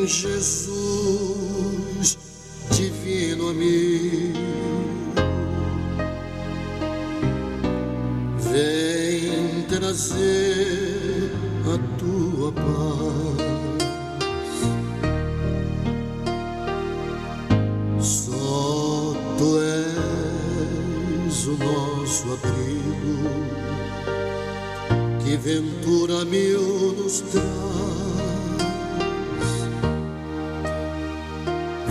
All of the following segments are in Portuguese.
Jesus, divino amigo, vem trazer a tua paz. Só tu és o nosso abrigo, que ventura mil nos traz.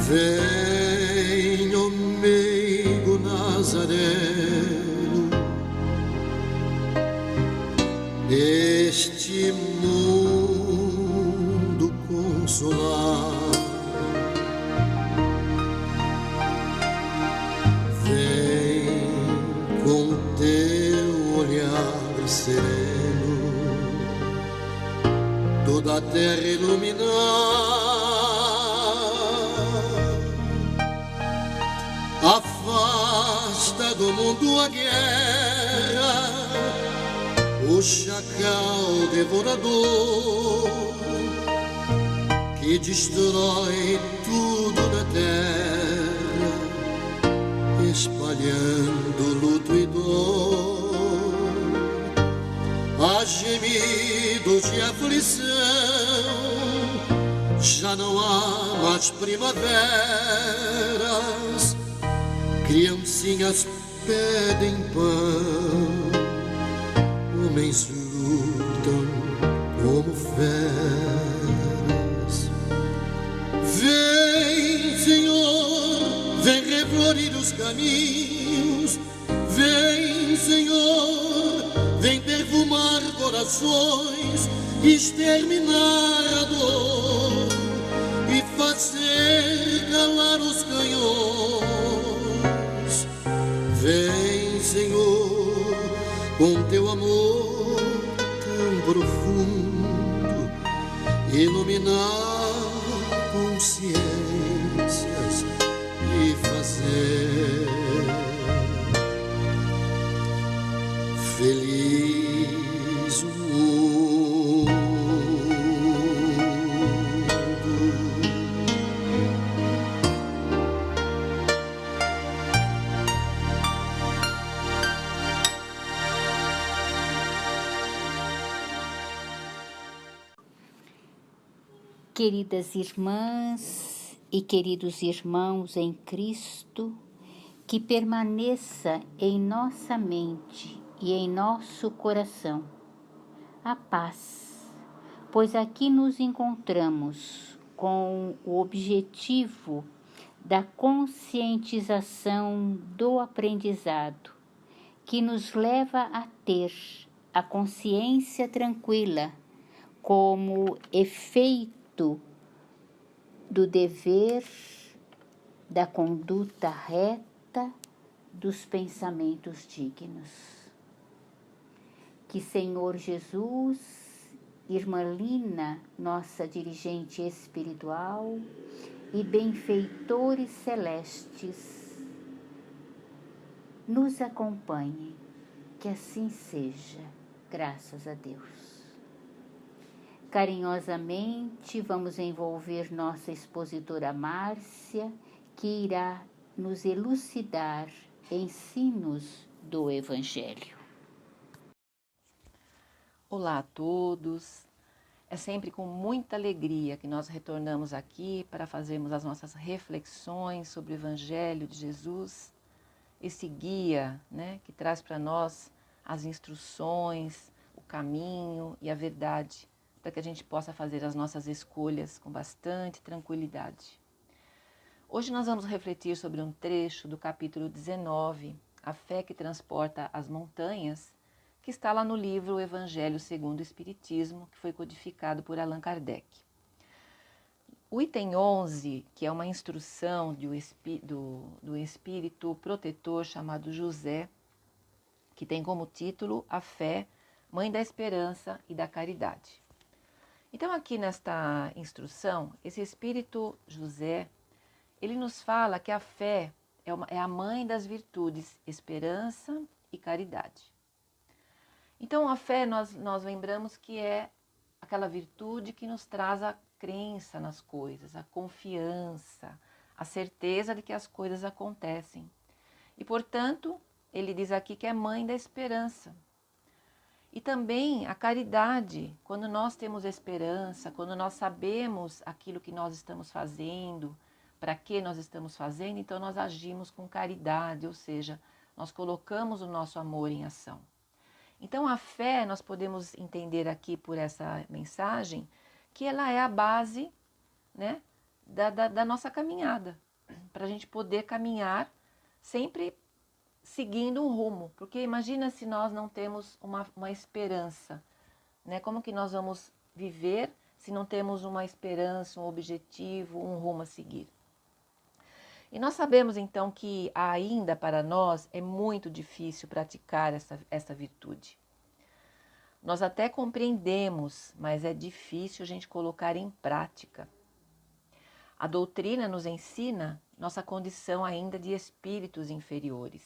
Vem, ó meigo Nazareno, este mundo consolar. Vem com teu olhar sereno, toda a terra iluminar. Afasta do mundo a guerra, o chacal devorador, que destrói tudo na terra, espalhando luto e dor. Há gemidos de aflição, já não há mais primaveras, criancinhas pedem pão, homens lutam como feras. Vem, Senhor, vem reflorir os caminhos. Vem, Senhor, vem perfumar corações, exterminar a dor e fazer calar os canhões. Vem, Senhor, com teu amor tão profundo, iluminar consciências e fazer feliz o mundo. Queridas irmãs e queridos irmãos em Cristo, que permaneça em nossa mente e em nosso coração a paz, pois aqui nos encontramos com o objetivo da conscientização do aprendizado, que nos leva a ter a consciência tranquila como efeito do dever, da conduta reta, dos pensamentos dignos. Que Senhor Jesus, Irmã Lina, nossa dirigente espiritual, e benfeitores celestes, nos acompanhem, que assim seja, graças a Deus. Carinhosamente vamos envolver nossa expositora Márcia, que irá nos elucidar ensinos do Evangelho. Olá a todos, é sempre com muita alegria que nós retornamos aqui para fazermos as nossas reflexões sobre o Evangelho de Jesus, esse guia, que traz para nós as instruções, o caminho e a verdade, para que a gente possa fazer as nossas escolhas com bastante tranquilidade. Hoje nós vamos refletir sobre um trecho do capítulo 19, A Fé que Transporta as Montanhas, que está lá no livro O Evangelho segundo o Espiritismo, que foi codificado por Allan Kardec. O item 11, que é uma instrução do espírito protetor chamado José, que tem como título A Fé, Mãe da Esperança e da Caridade. Então aqui nesta instrução, esse espírito José, ele nos fala que a fé é a mãe das virtudes, esperança e caridade. Então a fé, nós lembramos que é aquela virtude que nos traz a crença nas coisas, a confiança, a certeza de que as coisas acontecem. E, portanto, ele diz aqui que é mãe da esperança. E também a caridade, quando nós temos esperança, quando nós sabemos aquilo que nós estamos fazendo, para que nós estamos fazendo, então nós agimos com caridade, ou seja, nós colocamos o nosso amor em ação. Então a fé, nós podemos entender aqui por essa mensagem, que ela é a base, né, da nossa caminhada, para a gente poder caminhar sempre seguindo um rumo, porque imagina se nós não temos uma esperança, né? Como que nós vamos viver se não temos uma esperança, um objetivo, um rumo a seguir? E nós sabemos então que ainda para nós é muito difícil praticar essa virtude. Nós até compreendemos, mas é difícil a gente colocar em prática. A doutrina nos ensina nossa condição ainda de espíritos inferiores.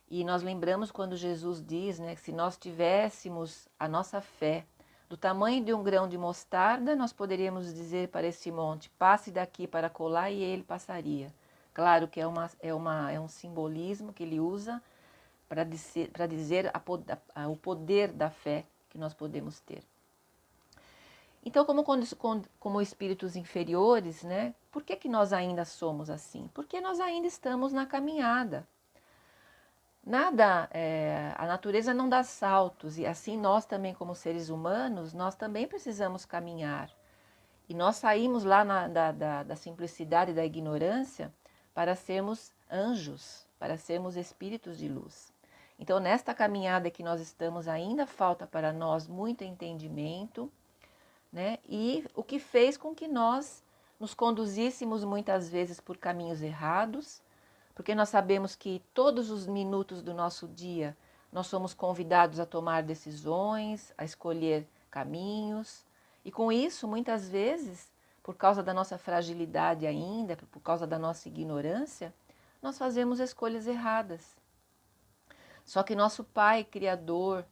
E nós lembramos quando Jesus diz, né, que se nós tivéssemos a nossa fé do tamanho de um grão de mostarda, nós poderíamos dizer para esse monte, passe daqui para colar, e ele passaria. Claro que é um simbolismo que ele usa para dizer o poder da fé que nós podemos ter. Então, como espíritos inferiores, né, por que nós ainda somos assim? Porque nós ainda estamos na caminhada. A natureza não dá saltos, e assim nós também, como seres humanos, nós também precisamos caminhar. E nós saímos lá da simplicidade, da ignorância, para sermos anjos, para sermos espíritos de luz. Então, nesta caminhada que nós estamos, ainda falta para nós muito entendimento, né? E o que fez com que nós nos conduzíssemos muitas vezes por caminhos errados, porque nós sabemos que todos os minutos do nosso dia nós somos convidados a tomar decisões, a escolher caminhos, e com isso, muitas vezes, por causa da nossa fragilidade ainda, por causa da nossa ignorância, nós fazemos escolhas erradas. Só que nosso Pai Criador,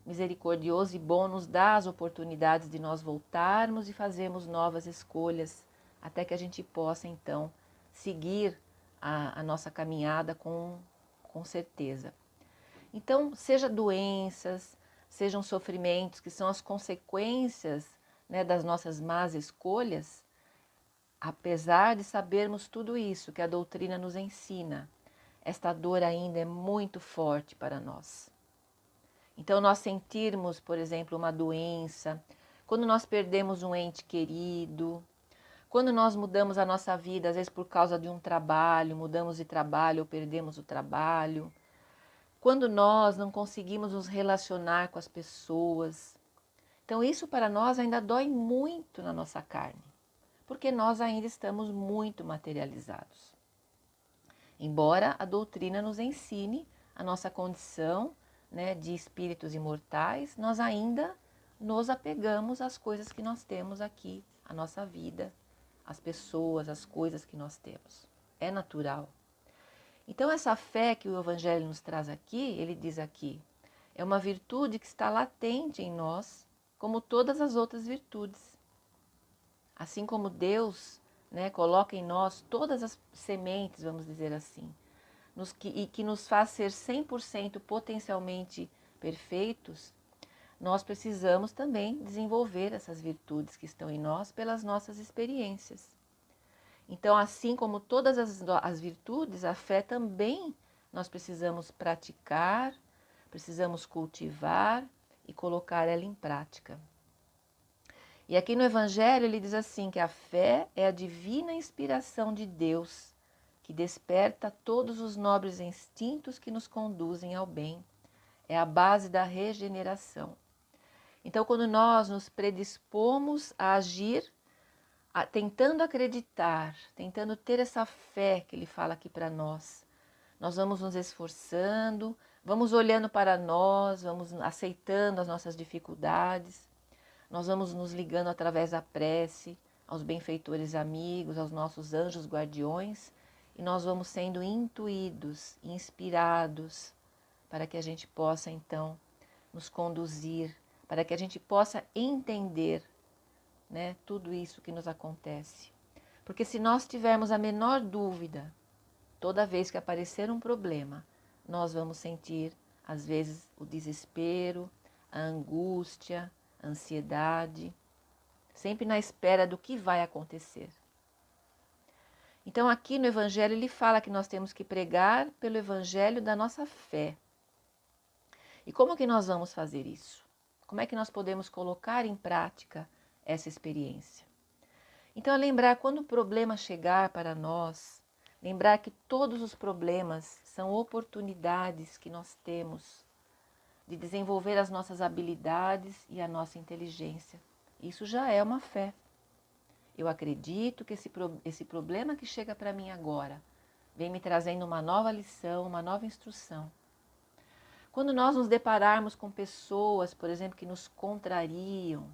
misericordioso e bom, nos dá as oportunidades de nós voltarmos e fazermos novas escolhas, até que a gente possa, então, seguir a nossa caminhada com certeza. Então, seja doenças, sejam sofrimentos, que são as consequências, né, das nossas más escolhas, apesar de sabermos tudo isso que a doutrina nos ensina, esta dor ainda é muito forte para nós. Então, nós sentirmos, por exemplo, uma doença, quando nós perdemos um ente querido, quando nós mudamos a nossa vida, às vezes por causa de um trabalho, mudamos de trabalho ou perdemos o trabalho, quando nós não conseguimos nos relacionar com as pessoas. Então isso para nós ainda dói muito na nossa carne, porque nós ainda estamos muito materializados. Embora a doutrina nos ensine a nossa condição, né, de espíritos imortais, nós ainda nos apegamos às coisas que nós temos aqui, a nossa vida, as pessoas, as coisas que nós temos. É natural. Então essa fé que o Evangelho nos traz aqui, ele diz aqui, é uma virtude que está latente em nós, como todas as outras virtudes. Assim como Deus, né, coloca em nós todas as sementes, vamos dizer assim, e que nos faz ser 100% potencialmente perfeitos, nós precisamos também desenvolver essas virtudes que estão em nós pelas nossas experiências. Então, assim como todas as virtudes, a fé também nós precisamos praticar, precisamos cultivar e colocar ela em prática. E aqui no Evangelho ele diz assim, que a fé é a divina inspiração de Deus, que desperta todos os nobres instintos que nos conduzem ao bem. É a base da regeneração. Então, quando nós nos predispomos a agir, tentando acreditar, tentando ter essa fé que ele fala aqui para nós, nós vamos nos esforçando, vamos olhando para nós, vamos aceitando as nossas dificuldades, nós vamos nos ligando através da prece aos benfeitores amigos, aos nossos anjos guardiões, e nós vamos sendo intuídos, inspirados, para que a gente possa então nos conduzir, para que a gente possa entender né, tudo isso que nos acontece. Porque se nós tivermos a menor dúvida, toda vez que aparecer um problema, nós vamos sentir, às vezes, o desespero, a angústia, a ansiedade, sempre na espera do que vai acontecer. Então, aqui no Evangelho, ele fala que nós temos que pregar pelo Evangelho da nossa fé. E como que nós vamos fazer isso? Como é que nós podemos colocar em prática essa experiência? Então, é lembrar, quando o problema chegar para nós, lembrar que todos os problemas são oportunidades que nós temos de desenvolver as nossas habilidades e a nossa inteligência. Isso já é uma fé. Eu acredito que esse problema que chega para mim agora vem me trazendo uma nova lição, uma nova instrução. Quando nós nos depararmos com pessoas, por exemplo, que nos contrariam,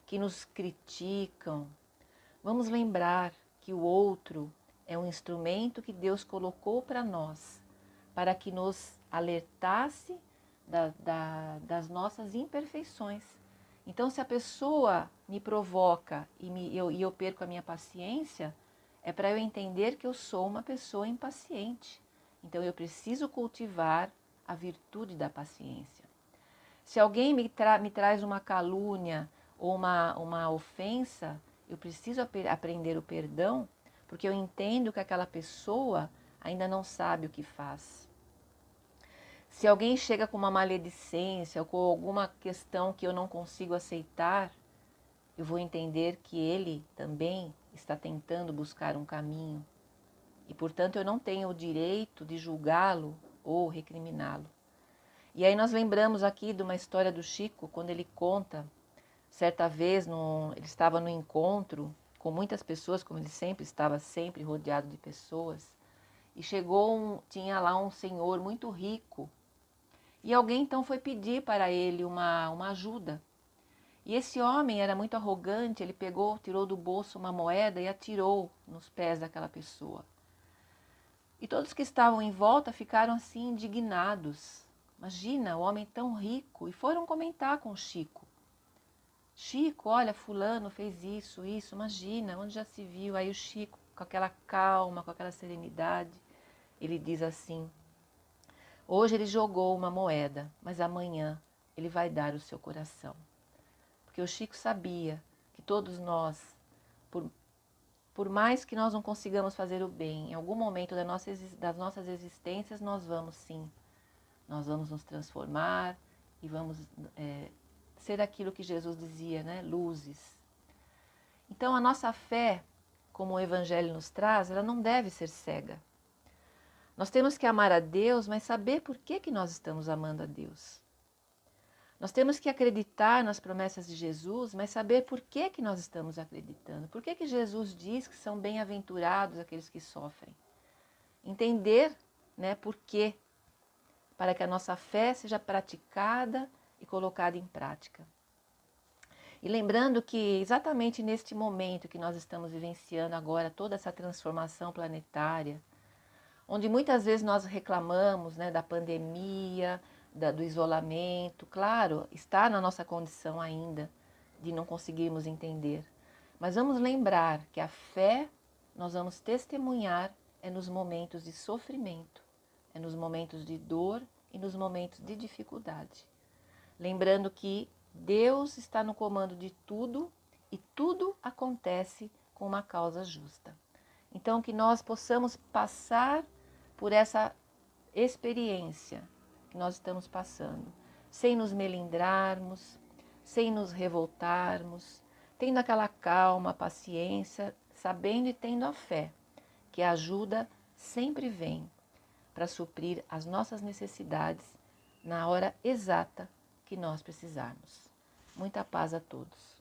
que nos criticam, vamos lembrar que o outro é um instrumento que Deus colocou para nós, para que nos alertasse das nossas imperfeições. Então, se a pessoa me provoca e eu perco a minha paciência, é para eu entender que eu sou uma pessoa impaciente. Então, eu preciso cultivar a virtude da paciência. Se alguém me traz uma calúnia ou uma ofensa, eu preciso aprender o perdão, porque eu entendo que aquela pessoa ainda não sabe o que faz. Se alguém chega com uma maledicência ou com alguma questão que eu não consigo aceitar, eu vou entender que ele também está tentando buscar um caminho. E, portanto, eu não tenho o direito de julgá-lo ou recriminá-lo. E aí nós lembramos aqui de uma história do Chico, quando ele conta, certa vez ele estava no encontro com muitas pessoas, como ele sempre estava, sempre rodeado de pessoas, e tinha lá um senhor muito rico, e alguém então foi pedir para ele uma ajuda. E esse homem era muito arrogante, ele tirou do bolso uma moeda e atirou nos pés daquela pessoa. E todos que estavam em volta ficaram assim indignados. Imagina, o homem tão rico, e foram comentar com o Chico. Chico, olha, fulano fez isso, imagina, onde já se viu? Aí o Chico, com aquela calma, com aquela serenidade, ele diz assim: hoje ele jogou uma moeda, mas amanhã ele vai dar o seu coração. Porque o Chico sabia que todos nós, por mais que nós não consigamos fazer o bem, em algum momento das nossas existências nós vamos nos transformar e vamos ser aquilo que Jesus dizia, né? Luzes. Então a nossa fé, como o Evangelho nos traz, ela não deve ser cega. Nós temos que amar a Deus, mas saber por que nós estamos amando a Deus. Nós temos que acreditar nas promessas de Jesus, mas saber por que nós estamos acreditando. Por que Jesus diz que são bem-aventurados aqueles que sofrem. Entender, né, por quê, para que a nossa fé seja praticada e colocada em prática. E lembrando que exatamente neste momento que nós estamos vivenciando agora, toda essa transformação planetária, onde muitas vezes nós reclamamos, né, da pandemia, do isolamento, claro, está na nossa condição ainda de não conseguirmos entender. Mas vamos lembrar que a fé nós vamos testemunhar nos momentos de sofrimento, nos momentos de dor e nos momentos de dificuldade. Lembrando que Deus está no comando de tudo e tudo acontece com uma causa justa. Então, que nós possamos passar por essa experiência que nós estamos passando, sem nos melindrarmos, sem nos revoltarmos, tendo aquela calma, paciência, sabendo e tendo a fé, que a ajuda sempre vem para suprir as nossas necessidades na hora exata que nós precisarmos. Muita paz a todos.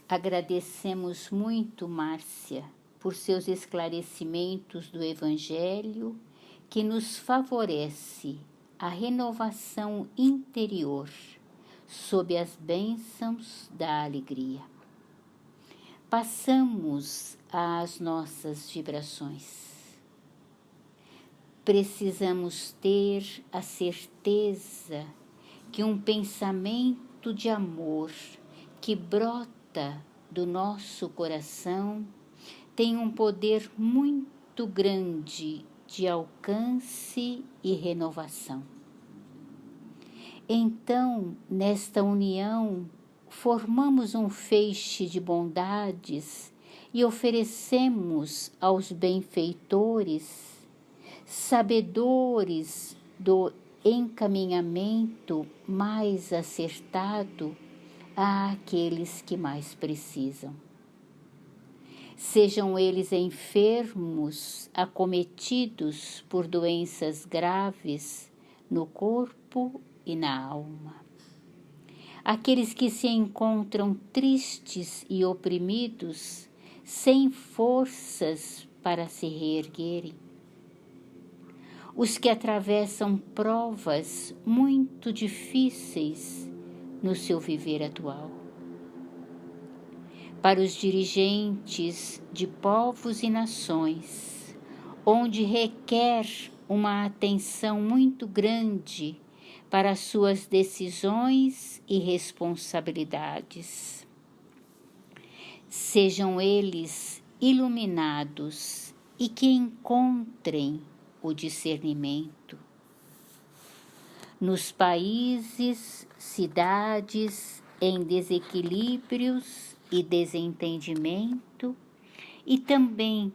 Agradecemos muito, Márcia, por seus esclarecimentos do Evangelho, que nos favorece a renovação interior sob as bênçãos da alegria. Passamos às nossas vibrações. Precisamos ter a certeza que um pensamento de amor que brota do nosso coração tem um poder muito grande de alcance e renovação. Então, nesta união, formamos um feixe de bondades e oferecemos aos benfeitores, sabedores do encaminhamento mais acertado àqueles que mais precisam. Sejam eles enfermos, acometidos por doenças graves no corpo e na alma. Aqueles que se encontram tristes e oprimidos, sem forças para se reerguerem. Os que atravessam provas muito difíceis no seu viver atual. Para os dirigentes de povos e nações, onde requer uma atenção muito grande para suas decisões e responsabilidades. Sejam eles iluminados e que encontrem o discernimento. Nos países, cidades em desequilíbrios e desentendimento, e também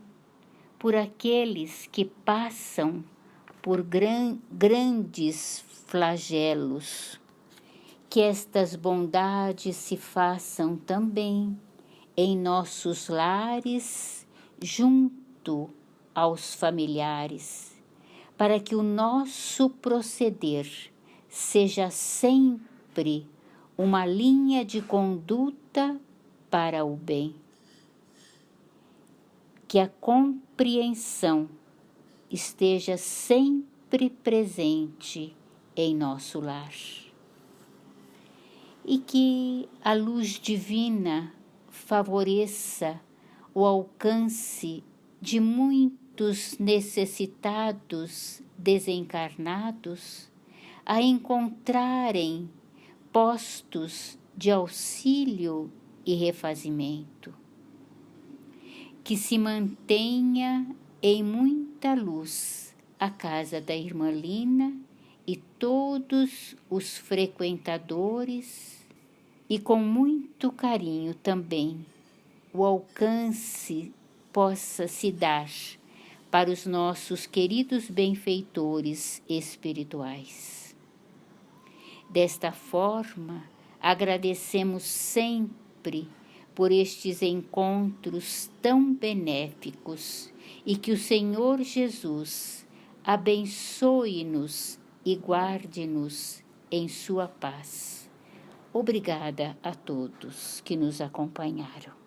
por aqueles que passam por grandes flagelos, que estas bondades se façam também em nossos lares, junto aos familiares, para que o nosso proceder seja sempre uma linha de conduta para o bem. Que a compreensão esteja sempre presente em nosso lar. E que a luz divina favoreça o alcance de muitos necessitados desencarnados a encontrarem postos de auxílio e refazimento. Que se mantenha em muita luz a casa da Irmã Lina e todos os frequentadores, e com muito carinho também o alcance possa se dar para os nossos queridos benfeitores espirituais. Desta forma, agradecemos sempre por estes encontros tão benéficos e que o Senhor Jesus abençoe-nos e guarde-nos em sua paz. Obrigada a todos que nos acompanharam.